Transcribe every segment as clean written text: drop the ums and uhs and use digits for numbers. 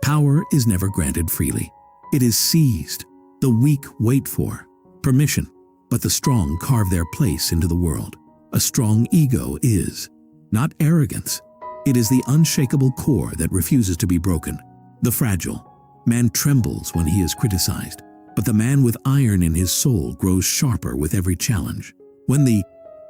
Power is never granted freely. It is seized. The weak wait for permission, but the strong carve their place into the world. A strong ego is not arrogance. It is the unshakable core that refuses to be broken. The fragile man trembles when he is criticized, but the man with iron in his soul grows sharper with every challenge. When the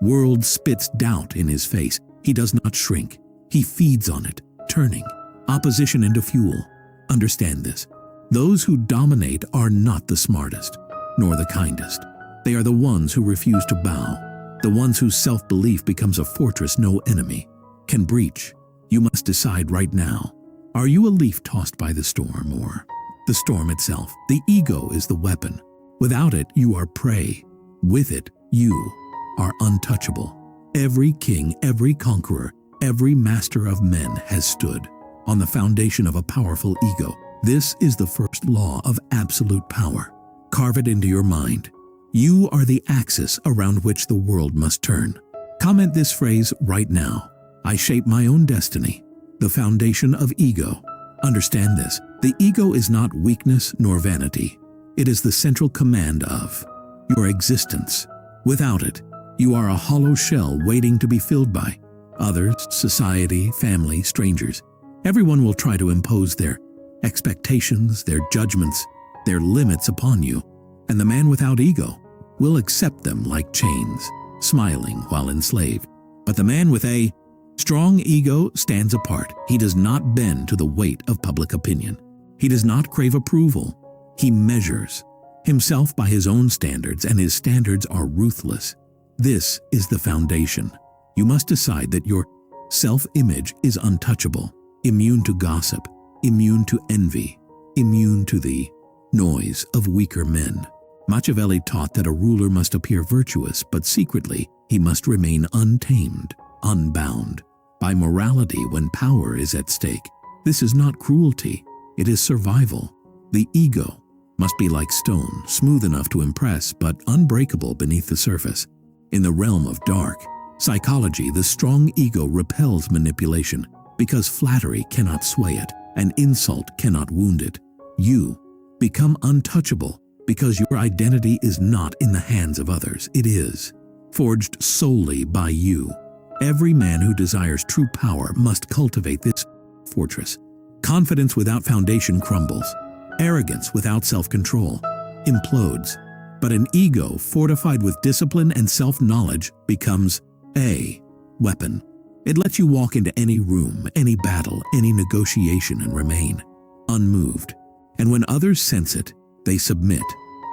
world spits doubt in his face, he does not shrink. He feeds on it, turning opposition into fuel. Understand this. Those who dominate are not the smartest, nor the kindest. They are the ones who refuse to bow, the ones whose self-belief becomes a fortress no enemy can breach. You must decide right now. Are you a leaf tossed by the storm or the storm itself? The ego is the weapon. Without it, you are prey. With it, you are untouchable. Every king, every conqueror, every master of men has stood on the foundation of a powerful ego. This is the first law of absolute power. Carve it into your mind. You are the axis around which the world must turn. Comment this phrase right now. I shape my own destiny. The foundation of ego. Understand this. The ego is not weakness nor vanity. It is the central command of your existence. Without it, you are a hollow shell waiting to be filled by others, society, family, strangers. Everyone will try to impose their expectations, their judgments, their limits upon you, and the man without ego will accept them like chains, smiling while enslaved. But the man with a strong ego stands apart. He does not bend to the weight of public opinion. He does not crave approval. He measures himself by his own standards, and his standards are ruthless. This is the foundation. You must decide that your self-image is untouchable, immune to gossip, immune to envy, immune to the noise of weaker men. Machiavelli taught that a ruler must appear virtuous, but secretly he must remain untamed, unbound by morality when power is at stake. This is not cruelty, it is survival. The ego must be like stone, smooth enough to impress, but unbreakable beneath the surface. In the realm of dark psychology, the strong ego repels manipulation because flattery cannot sway it, and insult cannot wound it. You become untouchable because your identity is not in the hands of others. It is forged solely by you. Every man who desires true power must cultivate this fortress. Confidence without foundation crumbles. Arrogance without self-control implodes. But an ego fortified with discipline and self-knowledge becomes a weapon. It lets you walk into any room, any battle, any negotiation and remain unmoved. And when others sense it, they submit.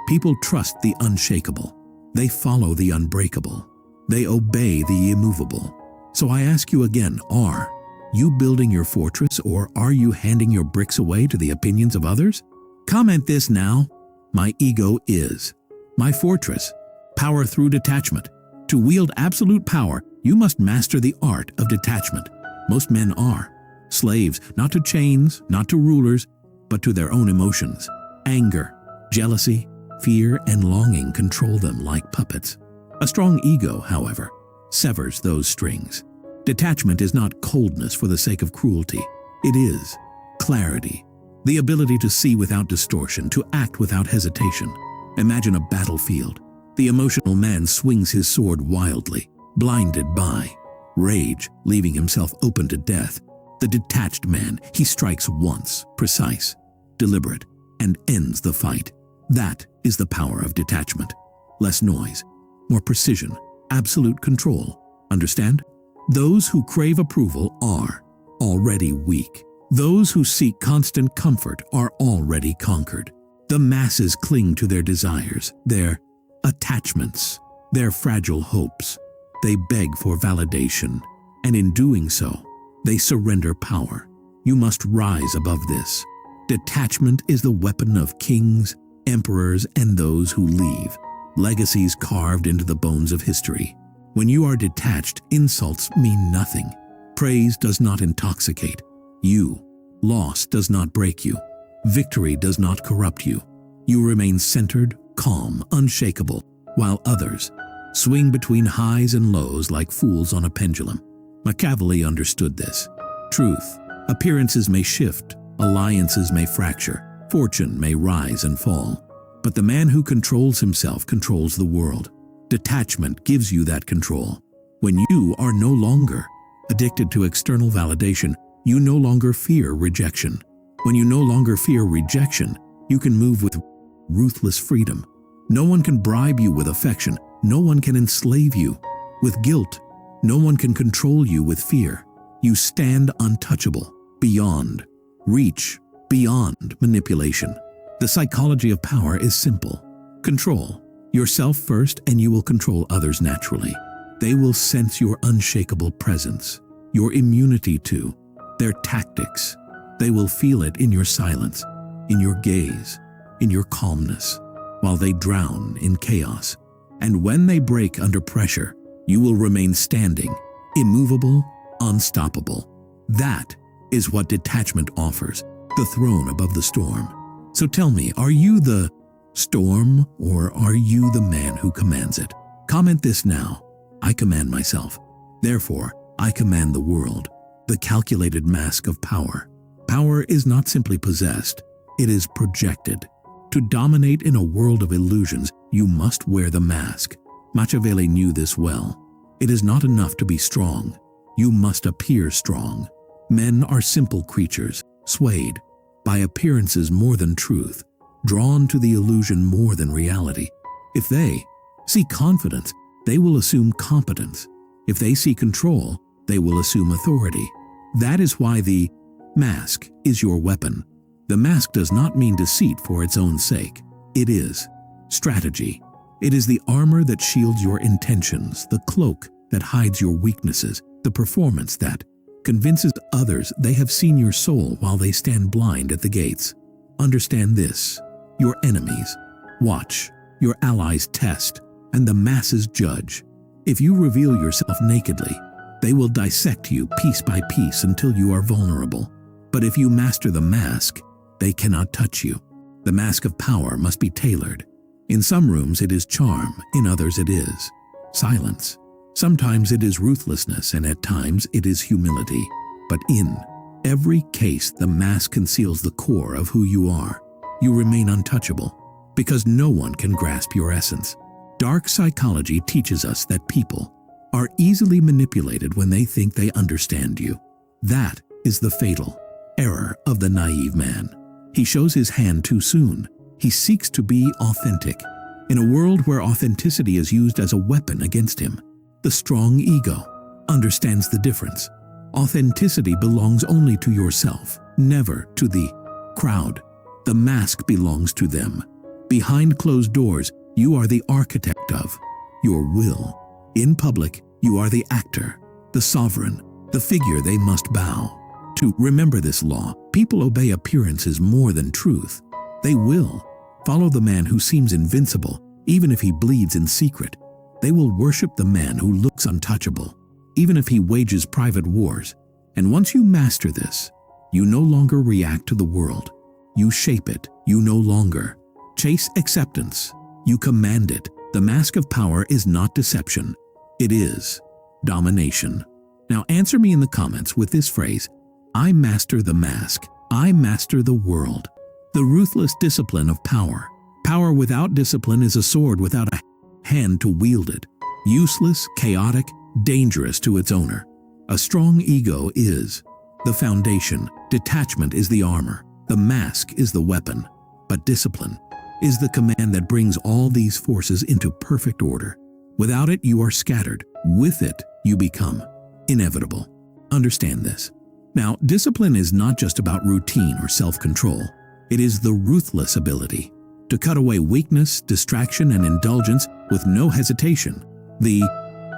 People trust the unshakable. They follow the unbreakable. They obey the immovable. So I ask you again, are you building your fortress, or are you handing your bricks away to the opinions of others? Comment this now. My ego is my fortress. Power through detachment. To wield absolute power, you must master the art of detachment. Most men are slaves, not to chains, not to rulers, but to their own emotions. Anger, jealousy, fear, and longing control them like puppets. A strong ego, however, severs those strings. Detachment is not coldness for the sake of cruelty. It is clarity, the ability to see without distortion, to act without hesitation. Imagine a battlefield. The emotional man swings his sword wildly, blinded by rage, leaving himself open to death. The detached man, he strikes once, precise, deliberate, and ends the fight. That is the power of detachment. Less noise, more precision, absolute control. Understand? Those who crave approval are already weak. Those who seek constant comfort are already conquered. The masses cling to their desires, their attachments, their fragile hopes. They beg for validation, and in doing so, they surrender power. You must rise above this. Detachment is the weapon of kings, emperors, and those who leave legacies carved into the bones of history. When you are detached, insults mean nothing. Praise does not intoxicate you. Loss does not break you. Victory does not corrupt you. You remain centered, calm, unshakable, while others swing between highs and lows like fools on a pendulum. Machiavelli understood this. Truth, appearances may shift, Alliances may fracture, fortune may rise and fall. But the man who controls himself controls the world. Detachment gives you that control. When you are no longer addicted to external validation, you no longer fear rejection. When you no longer fear rejection, you can move with ruthless freedom. No one can bribe you with affection. No one can enslave you with guilt. No one can control you with fear. You stand untouchable, beyond reach, beyond manipulation. The psychology of power is simple. Control yourself first, and you will control others naturally. They will sense your unshakable presence, your immunity to their tactics. They will feel it in your silence, in your gaze, in your calmness, while they drown in chaos. And when they break under pressure, you will remain standing, immovable, unstoppable. That is what detachment offers, the throne above the storm. So tell me, are you the storm, or are you the man who commands it? Comment this now. I command myself. Therefore, I command the world. The calculated mask of power. Power is not simply possessed, it is projected. To dominate in a world of illusions, you must wear the mask. Machiavelli knew this well. It is not enough to be strong. You must appear strong. Men are simple creatures, swayed by appearances more than truth, drawn to the illusion more than reality. If they see confidence, they will assume competence. If they see control, they will assume authority. That is why the mask is your weapon. The mask does not mean deceit for its own sake. It is strategy. It is the armor that shields your intentions, the cloak that hides your weaknesses, the performance that convinces others they have seen your soul while they stand blind at the gates. Understand this: your enemies watch, your allies test, and the masses judge. If you reveal yourself nakedly, they will dissect you piece by piece until you are vulnerable. But if you master the mask, they cannot touch you. The mask of power must be tailored. In some rooms it is charm, in others it is silence. Sometimes it is ruthlessness, and at times it is humility. But in every case, the mask conceals the core of who you are. You remain untouchable, because no one can grasp your essence. Dark psychology teaches us that people are easily manipulated when they think they understand you. That is the fatal error of the naive man. He shows his hand too soon. He seeks to be authentic. In a world where authenticity is used as a weapon against him, the strong ego understands the difference. Authenticity belongs only to yourself, never to the crowd. The mask belongs to them. Behind closed doors, you are the architect of your will. In public, you are the actor, the sovereign, the figure they must bow to. Remember this law: people obey appearances more than truth. They will follow the man who seems invincible, even if he bleeds in secret. They will worship the man who looks untouchable, even if he wages private wars. And once you master this, you no longer react to the world. You shape it. You no longer chase acceptance. You command it. The mask of power is not deception. It is domination. Now answer me in the comments with this phrase: I master the mask. I master the world. The ruthless discipline of power. Power without discipline is a sword without a hand to wield it. Useless, chaotic, dangerous to its owner. A strong ego is the foundation. Detachment is the armor. The mask is the weapon. But discipline is the command that brings all these forces into perfect order. Without it, you are scattered. With it, you become inevitable. Understand this. Now, discipline is not just about routine or self-control. It is the ruthless ability to cut away weakness, distraction, and indulgence with no hesitation. The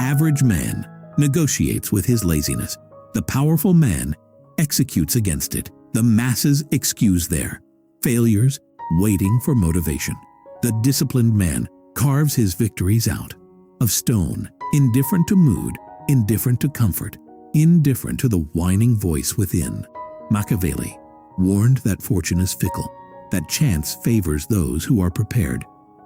average man negotiates with his laziness. The powerful man executes against it. The masses excuse their failures, waiting for motivation. The disciplined man carves his victories out of stone, indifferent to mood, indifferent to comfort, indifferent to the whining voice within. Machiavelli warned that fortune is fickle, that chance favors those who are prepared.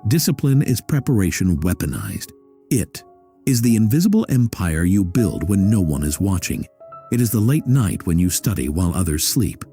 Discipline is preparation weaponized. It is the invisible empire you build when no one is watching. It is the late night when you study while others sleep.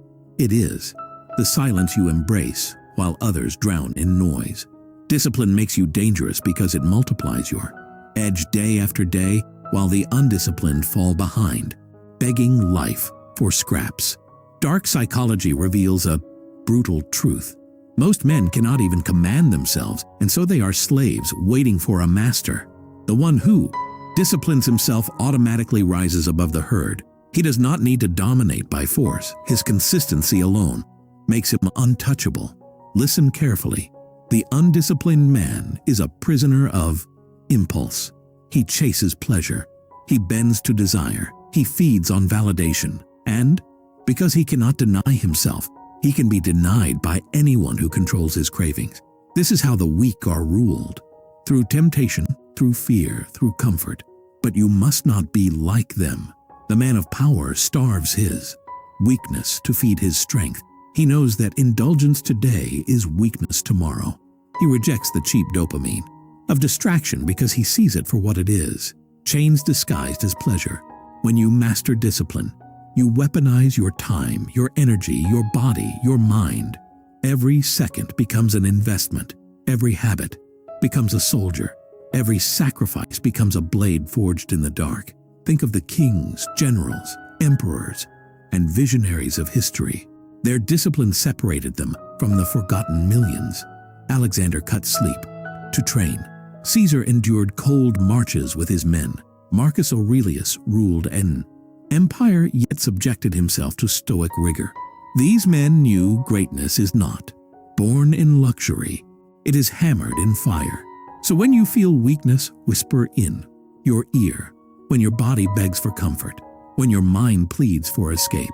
It is the silence you embrace while others drown in noise. Discipline makes you dangerous because it multiplies your edge day after day, while the undisciplined fall behind, begging life for scraps. Dark psychology reveals a brutal truth. Most men cannot even command themselves, and so they are slaves waiting for a master. The one who disciplines himself automatically rises above the herd. He does not need to dominate by force. His consistency alone makes him untouchable. Listen carefully. The undisciplined man is a prisoner of impulse. He chases pleasure. He bends to desire. He feeds on validation. And because he cannot deny himself, he can be denied by anyone who controls his cravings. This is how the weak are ruled. Through temptation, through fear, through comfort. But you must not be like them. The man of power starves his weakness to feed his strength. He knows that indulgence today is weakness tomorrow. He rejects the cheap dopamine of distraction because he sees it for what it is, chains disguised as pleasure. When you master discipline, you weaponize your time, your energy, your body, your mind. Every second becomes an investment. Every habit becomes a soldier. Every sacrifice becomes a blade forged in the dark. Think of the kings, generals, emperors, and visionaries of history. Their discipline separated them from the forgotten millions. Alexander cut sleep to train. Caesar endured cold marches with his men. Marcus Aurelius ruled an empire yet subjected himself to stoic rigor. These men knew greatness is not born in luxury. It is hammered in fire. So when you feel weakness, whisper in your ear. When your body begs for comfort, when your mind pleads for escape,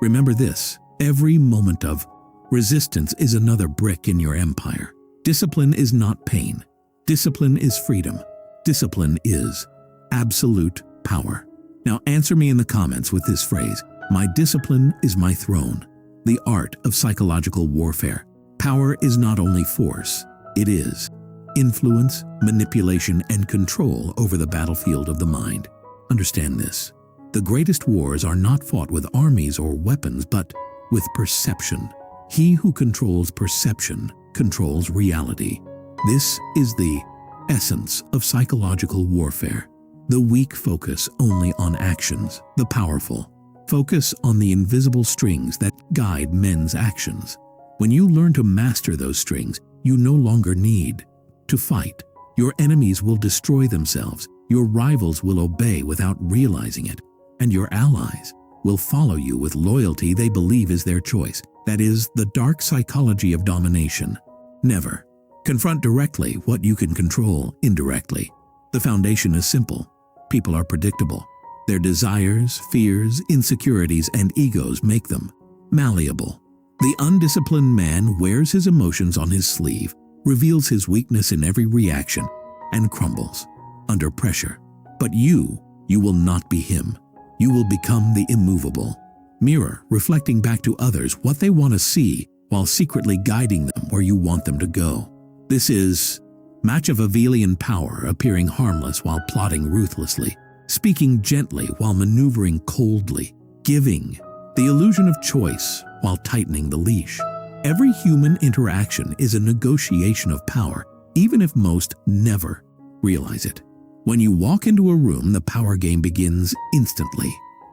remember this: every moment of resistance is another brick in your empire. Discipline is not pain. Discipline is freedom. Discipline is absolute power. Now answer me in the comments with this phrase: my discipline is my throne. The art of psychological warfare. Power is not only force, it is influence, manipulation, and control over the battlefield of the mind. Understand this: the greatest wars are not fought with armies or weapons, but with perception. He who controls perception controls reality. This is the essence of psychological warfare. The weak focus only on actions. The powerful focus on the invisible strings that guide men's actions. When you learn to master those strings, you no longer need to fight. Your enemies will destroy themselves. Your rivals will obey without realizing it. And your allies will follow you with loyalty they believe is their choice. That is the dark psychology of domination. Never confront directly what you can control indirectly. The foundation is simple. People are predictable. Their desires, fears, insecurities, and egos make them malleable. The undisciplined man wears his emotions on his sleeve, reveals his weakness in every reaction, and crumbles under pressure. But you will not be him. You will become the immovable mirror, reflecting back to others what they want to see while secretly guiding them where you want them to go. This is Machiavellian power, appearing harmless while plotting ruthlessly, speaking gently while maneuvering coldly, giving the illusion of choice while tightening the leash. Every human interaction is a negotiation of power, even if most never realize it. When you walk into a room, the power game begins instantly.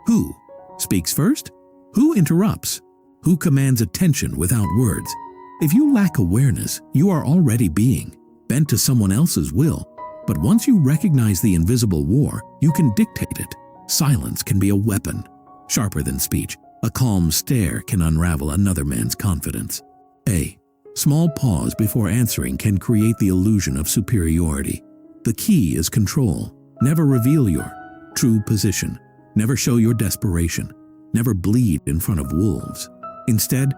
Who speaks first? Who interrupts? Who commands attention without words? If you lack awareness, you are already being bent to someone else's will. But once you recognize the invisible war, you can dictate it. Silence can be a weapon, sharper than speech. A calm stare can unravel another man's confidence. A small pause before answering can create the illusion of superiority. The key is control. Never reveal your true position. Never show your desperation. Never bleed in front of wolves. Instead,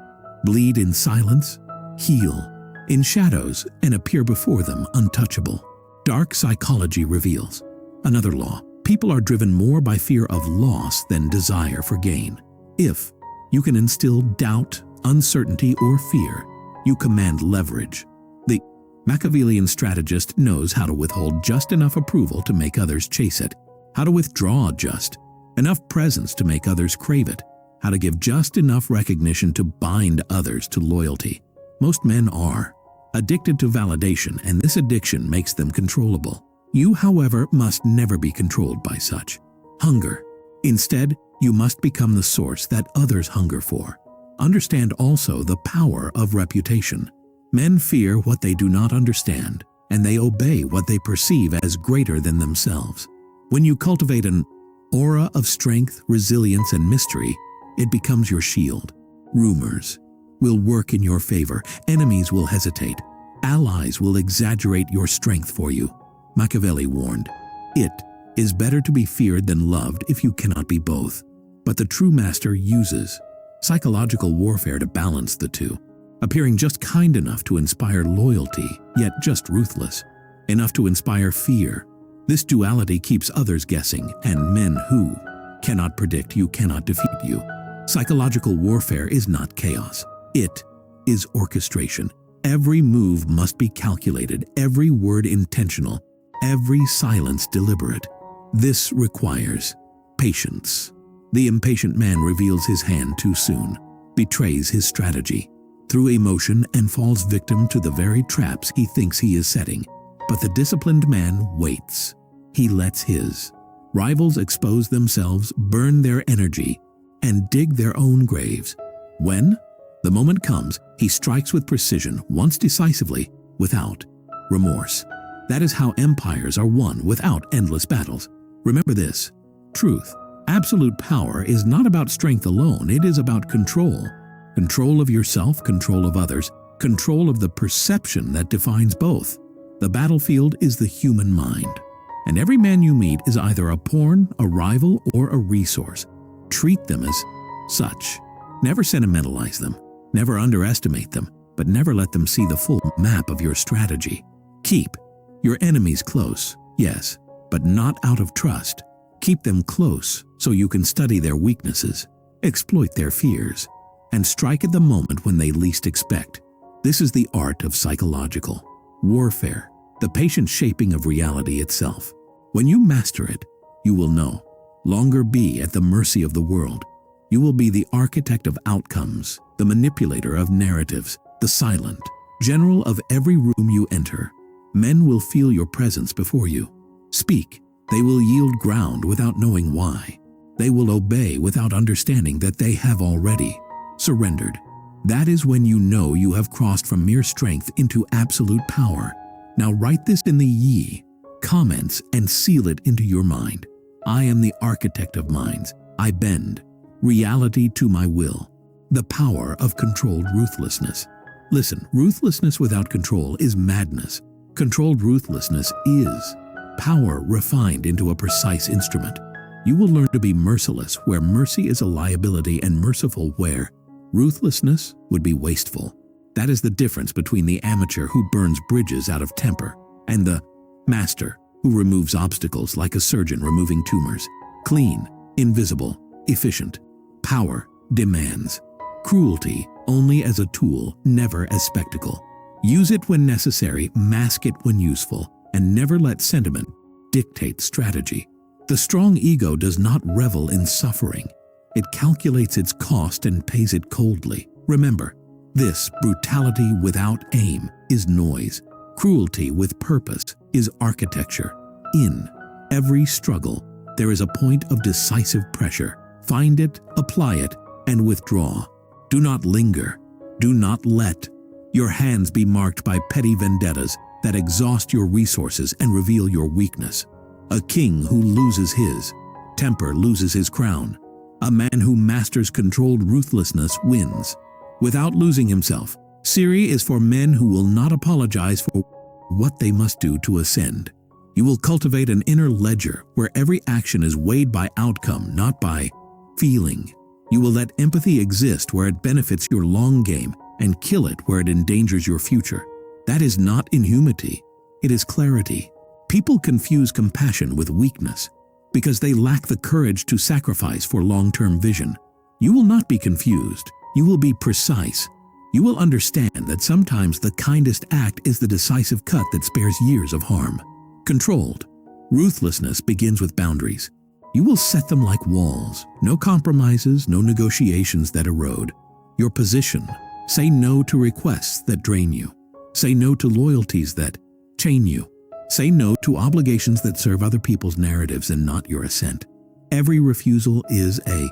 bleed in silence, heal in shadows, and appear before them untouchable. Dark psychology reveals another law. People are driven more by fear of loss than desire for gain. If you can instill doubt, uncertainty, or fear, you command leverage. The Machiavellian strategist knows how to withhold just enough approval to make others chase it, how to withdraw just enough presence to make others crave it, how to give just enough recognition to bind others to loyalty. Most men are addicted to validation, and this addiction makes them controllable. You, however, must never be controlled by such hunger. Instead, you must become the source that others hunger for. Understand also the power of reputation. Men fear what they do not understand, and they obey what they perceive as greater than themselves. When you cultivate an aura of strength, resilience, and mystery, it becomes your shield. Rumors will work in your favor. Enemies will hesitate. Allies will exaggerate your strength for you. Machiavelli warned, "It is better to be feared than loved if you cannot be both." But the true master uses psychological warfare to balance the two, appearing just kind enough to inspire loyalty, yet just ruthless enough to inspire fear. This duality keeps others guessing, and men who cannot predict you cannot defeat you. Psychological warfare is not chaos. It is orchestration. Every move must be calculated, every word intentional, every silence deliberate. This requires patience. The impatient man reveals his hand too soon, betrays his strategy through emotion, and falls victim to the very traps he thinks he is setting. But the disciplined man waits. He lets his rivals expose themselves, burn their energy, and dig their own graves. When the moment comes, he strikes with precision, once decisively, without remorse. That is how empires are won, without endless battles. Remember this: truth, absolute power, is not about strength alone. It is about control. Control of yourself, control of others, control of the perception that defines both. The battlefield is the human mind, and every man you meet is either a pawn, a rival, or a resource. Treat them as such. Never sentimentalize them. Never underestimate them, but never let them see the full map of your strategy. Keep your enemies close, yes, but not out of trust. Keep them close so you can study their weaknesses, exploit their fears, and strike at the moment when they least expect. This is the art of psychological warfare, the patient shaping of reality itself. When you master it, you will no longer be at the mercy of the world. You will be the architect of outcomes, the manipulator of narratives, the silent general of every room you enter. Men will feel your presence before you. Speak. They will yield ground without knowing why. They will obey without understanding that they have already surrendered. That is when you know you have crossed from mere strength into absolute power. Now write this in the comments and seal it into your mind. I am the architect of minds. I bend reality to my will. The power of controlled ruthlessness. Listen, ruthlessness without control is madness. Controlled ruthlessness is power refined into a precise instrument. You will learn to be merciless where mercy is a liability, and merciful where ruthlessness would be wasteful. That is the difference between the amateur who burns bridges out of temper and the master who removes obstacles like a surgeon removing tumors. Clean, invisible, efficient. Power demands cruelty only as a tool, never as spectacle. Use it when necessary, mask it when useful, and never let sentiment dictate strategy. The strong ego does not revel in suffering. It calculates its cost and pays it coldly. Remember, this brutality without aim is noise. Cruelty with purpose is architecture. In every struggle, there is a point of decisive pressure. Find it, apply it, and withdraw. Do not linger. Do not let your hands be marked by petty vendettas that exhaust your resources and reveal your weakness. A king who loses his temper loses his crown. A man who masters controlled ruthlessness wins without losing himself. Siri is for men who will not apologize for what they must do to ascend. You will cultivate an inner ledger where every action is weighed by outcome, not by feeling. You will let empathy exist where it benefits your long game and kill it where it endangers your future. That is not inhumanity, it is clarity. People confuse compassion with weakness because they lack the courage to sacrifice for long-term vision. You will not be confused, you will be precise. You will understand that sometimes the kindest act is the decisive cut that spares years of harm. Controlled ruthlessness begins with boundaries. You will set them like walls. No compromises, no negotiations that erode your position. Say no to requests that drain you. Say no to loyalties that chain you. Say no to obligations that serve other people's narratives and not your assent. Every refusal is a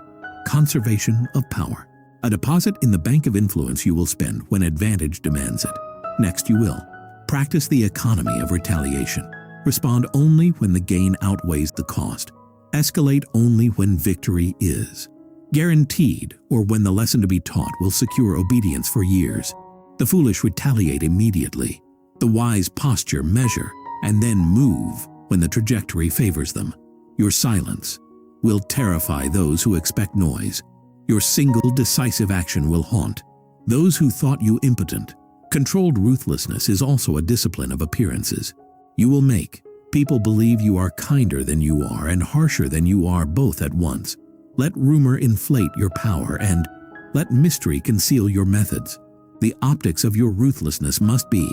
conservation of power, a deposit in the bank of influence you will spend when advantage demands it. Next, you will practice the economy of retaliation. Respond only when the gain outweighs the cost. Escalate only when victory is guaranteed, or when the lesson to be taught will secure obedience for years. The foolish retaliate immediately. The wise posture, measure, and then move when the trajectory favors them. Your silence will terrify those who expect noise. Your single decisive action will haunt those who thought you impotent. Controlled ruthlessness is also a discipline of appearances. You will make people believe you are kinder than you are and harsher than you are, both at once. Let rumor inflate your power and let mystery conceal your methods. The optics of your ruthlessness must be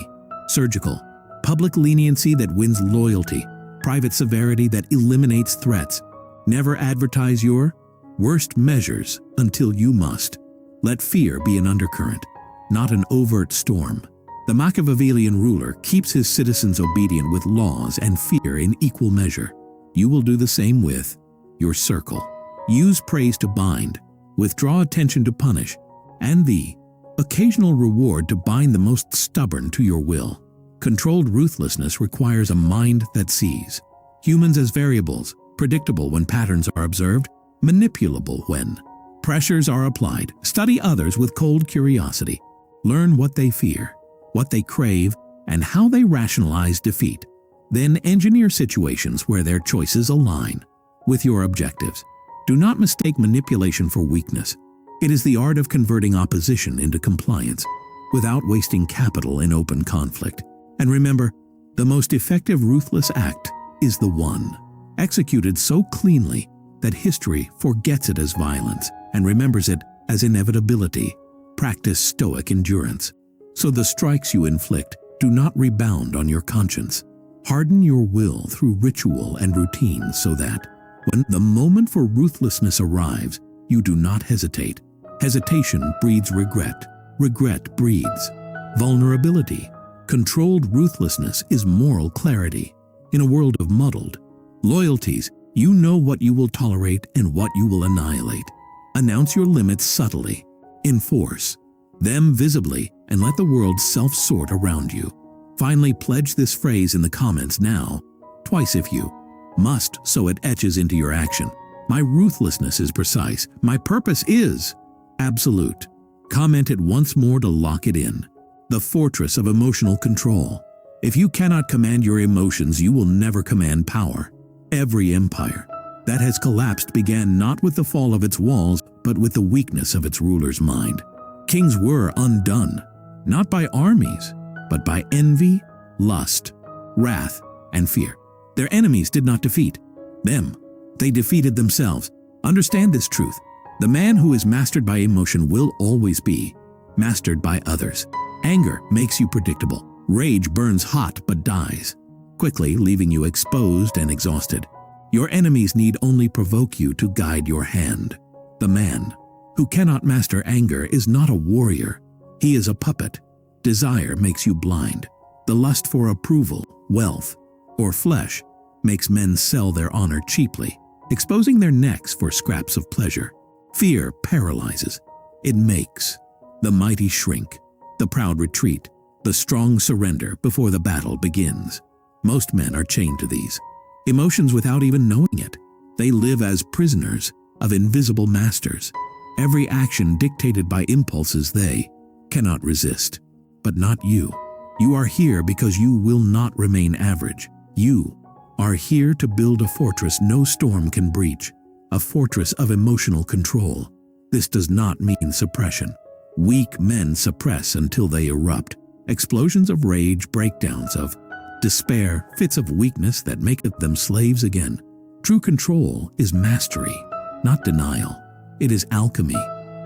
surgical. Public leniency that wins loyalty. Private severity that eliminates threats. Never advertise your worst measures until you must. Let fear be an undercurrent, not an overt storm. The Machiavellian ruler keeps his citizens obedient with laws and fear in equal measure. You will do the same with your circle. Use praise to bind, withdraw attention to punish, and the occasional reward to bind the most stubborn to your will. Controlled ruthlessness requires a mind that sees humans as variables, predictable when patterns are observed, manipulable when pressures are applied. Study others with cold curiosity. Learn what they fear, what they crave, and how they rationalize defeat. Then engineer situations where their choices align with your objectives. Do not mistake manipulation for weakness. It is the art of converting opposition into compliance without wasting capital in open conflict. And remember, the most effective ruthless act is the one executed so cleanly that history forgets it as violence and remembers it as inevitability. Practice stoic endurance, so the strikes you inflict do not rebound on your conscience. Harden your will through ritual and routine so that, when the moment for ruthlessness arrives, you do not hesitate. Hesitation breeds regret. Regret breeds vulnerability. Controlled ruthlessness is moral clarity. In a world of muddled loyalties, you know what you will tolerate and what you will annihilate. Announce your limits subtly. Enforce them visibly and let the world self-sort around you. Finally, pledge this phrase in the comments now, twice if you must, so it etches into your action. My ruthlessness is precise. My purpose is absolute. Comment it once more to lock it in. The fortress of emotional control. If you cannot command your emotions, you will never command power. Every empire that has collapsed began not with the fall of its walls, but with the weakness of its ruler's mind. Kings were undone, not by armies, but by envy, lust, wrath, and fear. Their enemies did not defeat them. They defeated themselves. Understand this truth. The man who is mastered by emotion will always be mastered by others. Anger makes you predictable. Rage burns hot but dies quickly, leaving you exposed and exhausted. Your enemies need only provoke you to guide your hand. The man who cannot master anger is not a warrior. He is a puppet. Desire makes you blind. The lust for approval, wealth, or flesh makes men sell their honor cheaply, exposing their necks for scraps of pleasure. Fear paralyzes. It makes the mighty shrink, the proud retreat, the strong surrender before the battle begins. Most men are chained to these emotions without even knowing it. They live as prisoners of invisible masters. Every action dictated by impulses they cannot resist. But not you. You are here because you will not remain average. You are here to build a fortress no storm can breach, a fortress of emotional control. This does not mean suppression. Weak men suppress until they erupt. Explosions of rage, breakdowns of despair, fits of weakness that make them slaves again. True control is mastery, not denial. It is alchemy.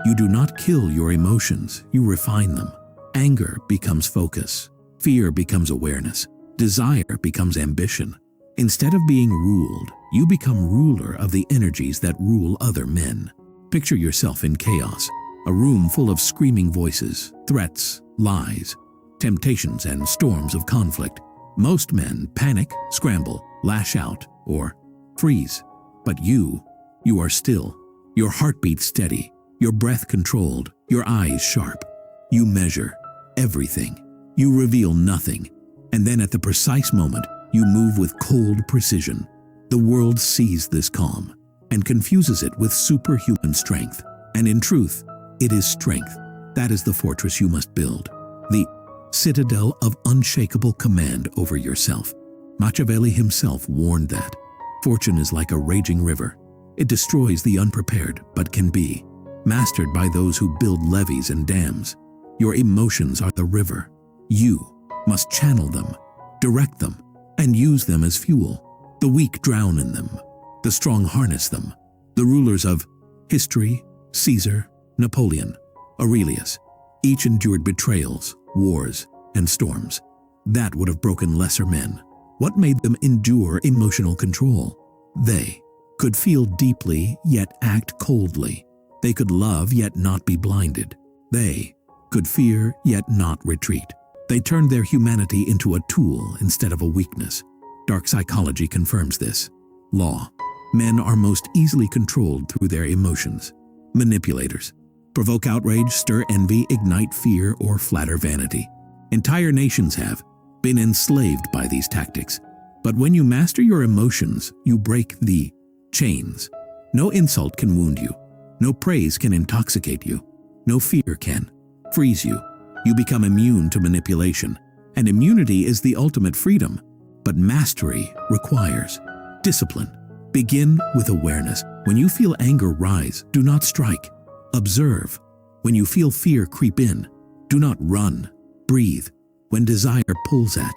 You do not kill your emotions, you refine them. Anger becomes focus. Fear becomes awareness. Desire becomes ambition. Instead of being ruled, you become ruler of the energies that rule other men. Picture yourself in chaos, a room full of screaming voices, threats, lies, temptations, and storms of conflict. Most men panic, scramble, lash out, or freeze. But you are still, your heartbeat steady, your breath controlled, your eyes sharp. You measure everything. You reveal nothing. And then at the precise moment, you move with cold precision. The world sees this calm and confuses it with superhuman strength. And in truth, it is strength. That is the fortress you must build. The citadel of unshakable command over yourself. Machiavelli himself warned that fortune is like a raging river. It destroys the unprepared, but can be mastered by those who build levees and dams. Your emotions are the river. You must channel them, direct them, and use them as fuel. The weak drown in them. The strong harness them. The rulers of history, Caesar, Napoleon, Aurelius, each endured betrayals, wars, and storms. That would have broken lesser men. What made them endure emotional control? They could feel deeply yet act coldly. They could love yet not be blinded. They could fear yet not retreat. They turned their humanity into a tool instead of a weakness. Dark psychology confirms this. Law. Men are most easily controlled through their emotions. Manipulators. Provoke outrage, stir envy, ignite fear, or flatter vanity. Entire nations have been enslaved by these tactics. But when you master your emotions, you break the chains. No insult can wound you. No praise can intoxicate you. No fear can freeze you. You become immune to manipulation. And immunity is the ultimate freedom. But mastery requires discipline. Begin with awareness. When you feel anger rise, do not strike. Observe. When you feel fear creep in, do not run. Breathe. When desire pulls at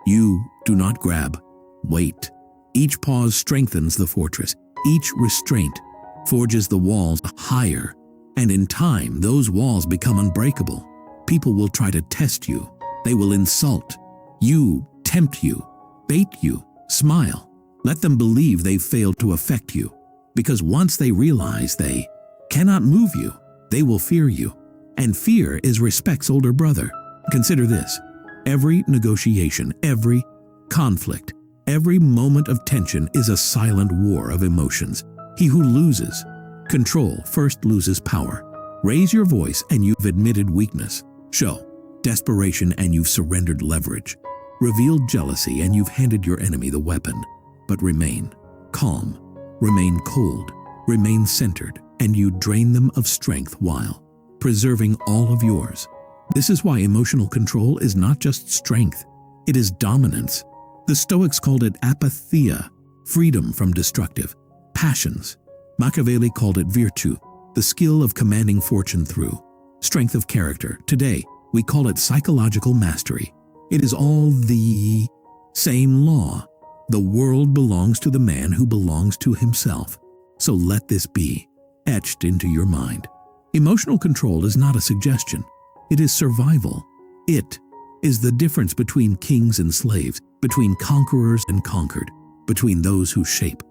you, do not grab. Wait. Each pause strengthens the fortress. Each restraint forges the walls higher. And in time, those walls become unbreakable. People will try to test you. They will insult you, tempt you, bait you, smile. Let them believe they've failed to affect you. Because once they realize they cannot move you, they will fear you. And fear is respect's older brother. Consider this. Every negotiation, every conflict, every moment of tension is a silent war of emotions. He who loses control first loses power. Raise your voice and you've admitted weakness. Show desperation and you've surrendered leverage. Reveal jealousy and you've handed your enemy the weapon. But remain calm, remain cold, remain centered, and you drain them of strength while preserving all of yours. This is why emotional control is not just strength, it is dominance. The Stoics called it apatheia, freedom from destructive passions. Machiavelli called it virtù, the skill of commanding fortune through strength of character. Today, we call it psychological mastery. It is all the same law. The world belongs to the man who belongs to himself. So let this be etched into your mind. Emotional control is not a suggestion. It is survival. It is the difference between kings and slaves, between conquerors and conquered, between those who shape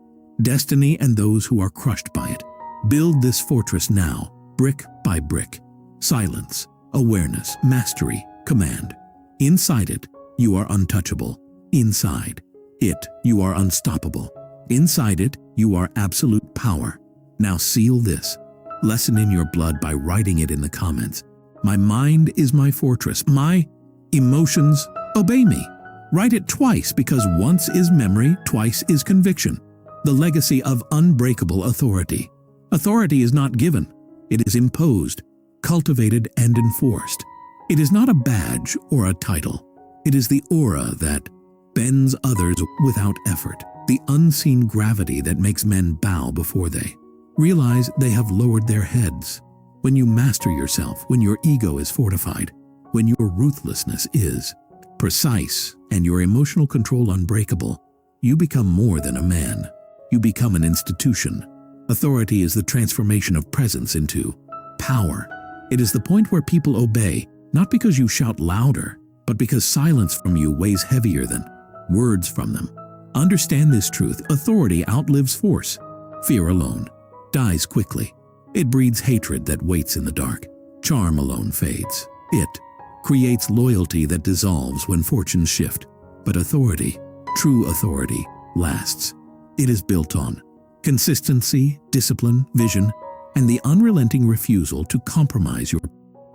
destiny and those who are crushed by it. Build this fortress now, brick by brick. Silence, awareness, mastery, command. Inside it, you are untouchable. Inside it, you are unstoppable. Inside it, you are absolute power. Now seal this lesson in your blood by writing it in the comments. My mind is my fortress. My emotions obey me. Write it twice because once is memory, twice is conviction. The legacy of unbreakable authority. Authority is not given. It is imposed, cultivated, and enforced. It is not a badge or a title. It is the aura that bends others without effort, the unseen gravity that makes men bow before they realize they have lowered their heads. When you master yourself, when your ego is fortified, when your ruthlessness is precise and your emotional control unbreakable, you become more than a man. You become an institution. Authority is the transformation of presence into power. It is the point where people obey, not because you shout louder, but because silence from you weighs heavier than words from them. Understand this truth: authority outlives force. Fear alone dies quickly. It breeds hatred that waits in the dark. Charm alone fades. It creates loyalty that dissolves when fortunes shift. But authority, true authority, lasts. It is built on consistency, discipline, vision, and the unrelenting refusal to compromise your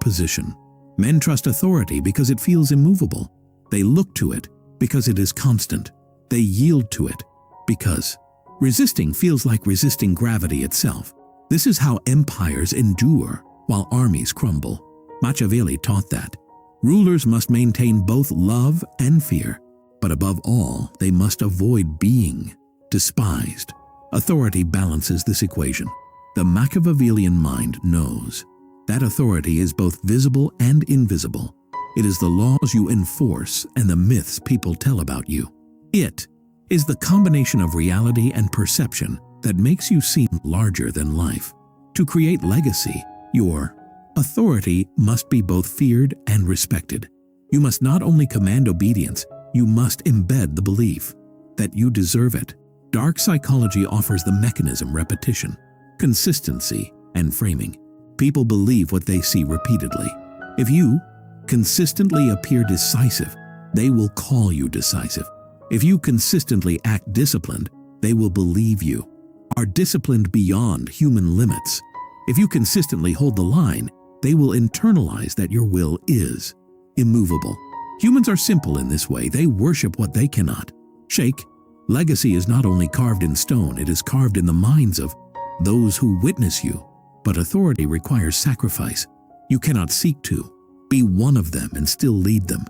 position. Men trust authority because it feels immovable. They look to it because it is constant. They yield to it because resisting feels like resisting gravity itself. This is how empires endure while armies crumble. Machiavelli taught that rulers must maintain both love and fear, but above all, they must avoid being despised. Authority balances this equation. The Machiavellian mind knows that authority is both visible and invisible. It is the laws you enforce and the myths people tell about you. It is the combination of reality and perception that makes you seem larger than life. To create legacy, your authority must be both feared and respected. You must not only command obedience, you must embed the belief that you deserve it. Dark psychology offers the mechanism: repetition, consistency, and framing. People believe what they see repeatedly. If you consistently appear decisive, they will call you decisive. If you consistently act disciplined, they will believe you are disciplined beyond human limits. If you consistently hold the line, they will internalize that your will is immovable. Humans are simple in this way. They worship what they cannot shake. Legacy is not only carved in stone, it is carved in the minds of those who witness you. But authority requires sacrifice. You cannot seek to be one of them and still lead them.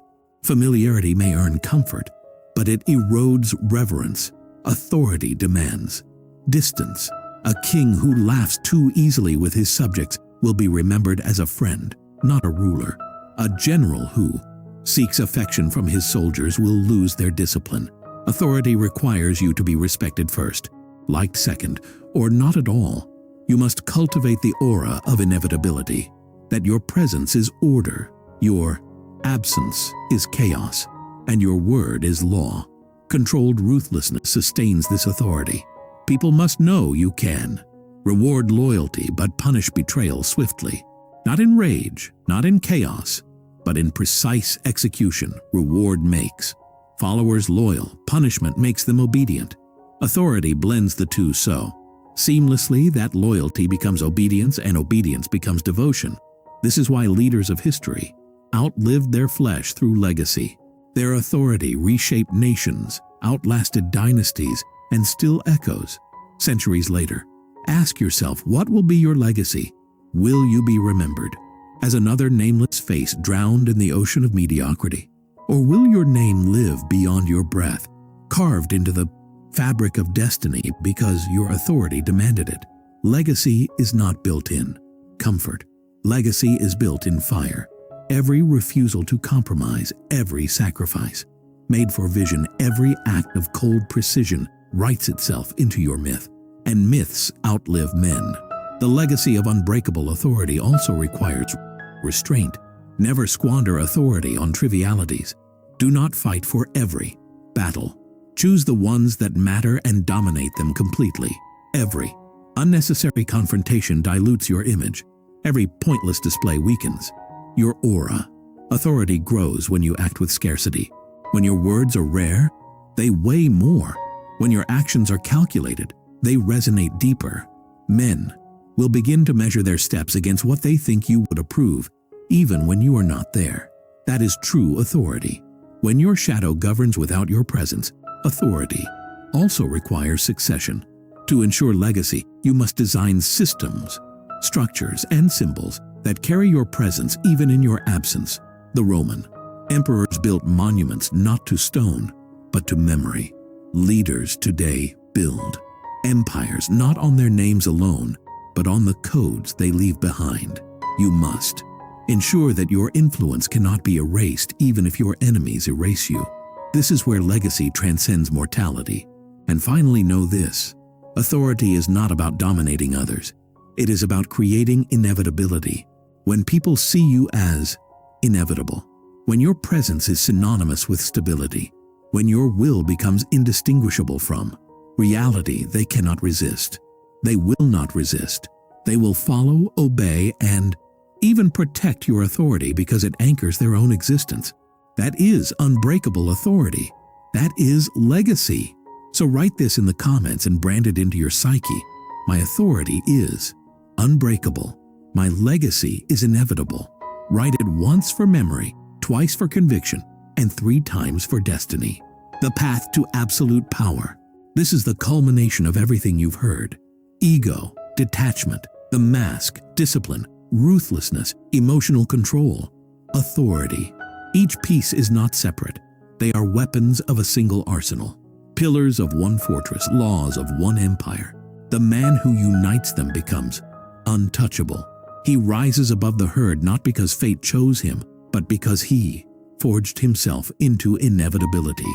Familiarity may earn comfort, but it erodes reverence. Authority demands distance. A king who laughs too easily with his subjects will be remembered as a friend, not a ruler. A general who seeks affection from his soldiers will lose their discipline. Authority requires you to be respected first, liked second, or not at all. You must cultivate the aura of inevitability, that your presence is order, your absence is chaos, and your word is law. Controlled ruthlessness sustains this authority. People must know you can reward loyalty but punish betrayal swiftly. Not in rage, not in chaos, but in precise execution. Reward makes followers loyal, punishment makes them obedient. Authority blends the two so seamlessly that loyalty becomes obedience and obedience becomes devotion. This is why leaders of history outlived their flesh through legacy. Their authority reshaped nations, outlasted dynasties, and still echoes centuries later. Ask yourself, what will be your legacy? Will you be remembered as another nameless face drowned in the ocean of mediocrity? Or will your name live beyond your breath, carved into the fabric of destiny because your authority demanded it? Legacy is not built in comfort. Legacy is built in fire. Every refusal to compromise, every sacrifice made for vision, every act of cold precision writes itself into your myth. And myths outlive men. The legacy of unbreakable authority also requires restraint. Never squander authority on trivialities. Do not fight for every battle. Choose the ones that matter and dominate them completely. Every unnecessary confrontation dilutes your image. Every pointless display weakens your aura. Authority grows when you act with scarcity. When your words are rare, they weigh more. When your actions are calculated, they resonate deeper. Men will begin to measure their steps against what they think you would approve, even when you are not there. That is true authority. When your shadow governs without your presence, authority also requires succession. To ensure legacy, you must design systems, structures, and symbols that carry your presence even in your absence. The Roman emperors built monuments not to stone, but to memory. Leaders today build empires not on their names alone, but on the codes they leave behind. You must ensure that your influence cannot be erased even if your enemies erase you. This is where legacy transcends mortality. And finally, know this: authority is not about dominating others. It is about creating inevitability. When people see you as inevitable, when your presence is synonymous with stability, When your will becomes indistinguishable from reality, they cannot resist. They will not resist. They will follow, obey, and even protect your authority because it anchors their own existence. That is unbreakable authority. That is legacy. So write this in the comments and brand it into your psyche. My authority is unbreakable. My legacy is inevitable. Write it once for memory, twice for conviction, and 3 times for destiny. The path to absolute power. This is the culmination of everything you've heard. Ego, detachment, the mask, discipline, ruthlessness, emotional control, authority. Each piece is not separate. They are weapons of a single arsenal, pillars of one fortress, laws of one empire. The man who unites them becomes untouchable. He rises above the herd not because fate chose him, but because he forged himself into inevitability.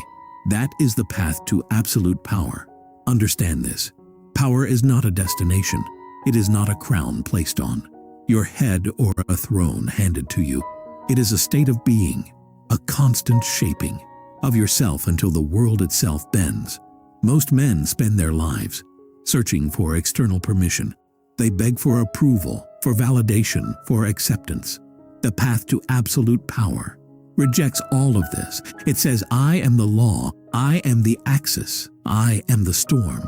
That is the path to absolute power. Understand this. Power is not a destination. It is not a crown placed on your head or a throne handed to you. It is a state of being, a constant shaping of yourself until the world itself bends. Most men spend their lives searching for external permission. They beg for approval, for validation, for acceptance. The path to absolute power rejects all of this. It says, I am the law, I am the axis, I am the storm.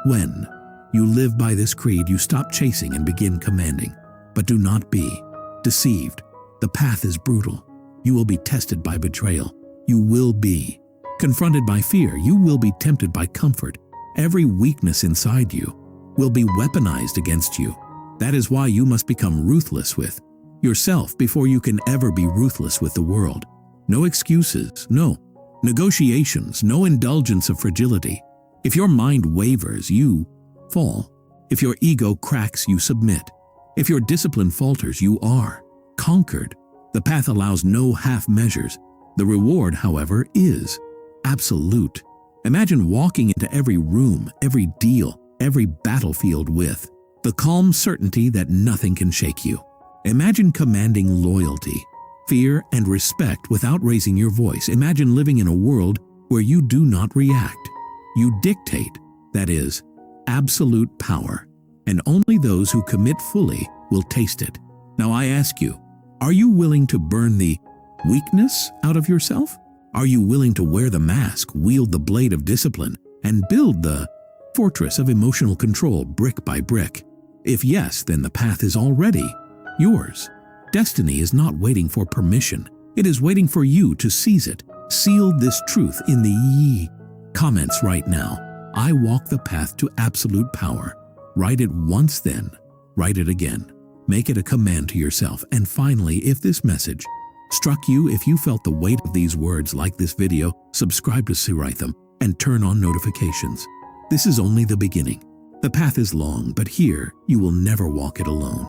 When you live by this creed, you stop chasing and begin commanding. But do not be deceived. The path is brutal. You will be tested by betrayal. You will be confronted by fear. You will be tempted by comfort. Every weakness inside you will be weaponized against you. That is why you must become ruthless with yourself before you can ever be ruthless with the world. No excuses, no negotiations, no indulgence of fragility. If your mind wavers, you fall. If your ego cracks, you submit. If your discipline falters, you are conquered. The path allows no half measures. The reward, however, is absolute. Imagine walking into every room, every deal, every battlefield with the calm certainty that nothing can shake you. Imagine commanding loyalty, fear, and respect without raising your voice. Imagine living in a world where you do not react. You dictate, that is, absolute power, and only those who commit fully will taste it. Now I ask you, are you willing to burn the weakness out of yourself? Are you willing to wear the mask, wield the blade of discipline, and build the fortress of emotional control brick by brick? If yes, then the path is already yours. Destiny is not waiting for permission. It is waiting for you to seize it. Seal this truth in the comments right now. I walk the path to absolute power. Write it once, then write it again. Make it a command to yourself. And finally, if this message struck you, if you felt the weight of these words, like this video, subscribe to see write them, and turn on notifications. This is only the beginning. The path is long, but here you will never walk it alone.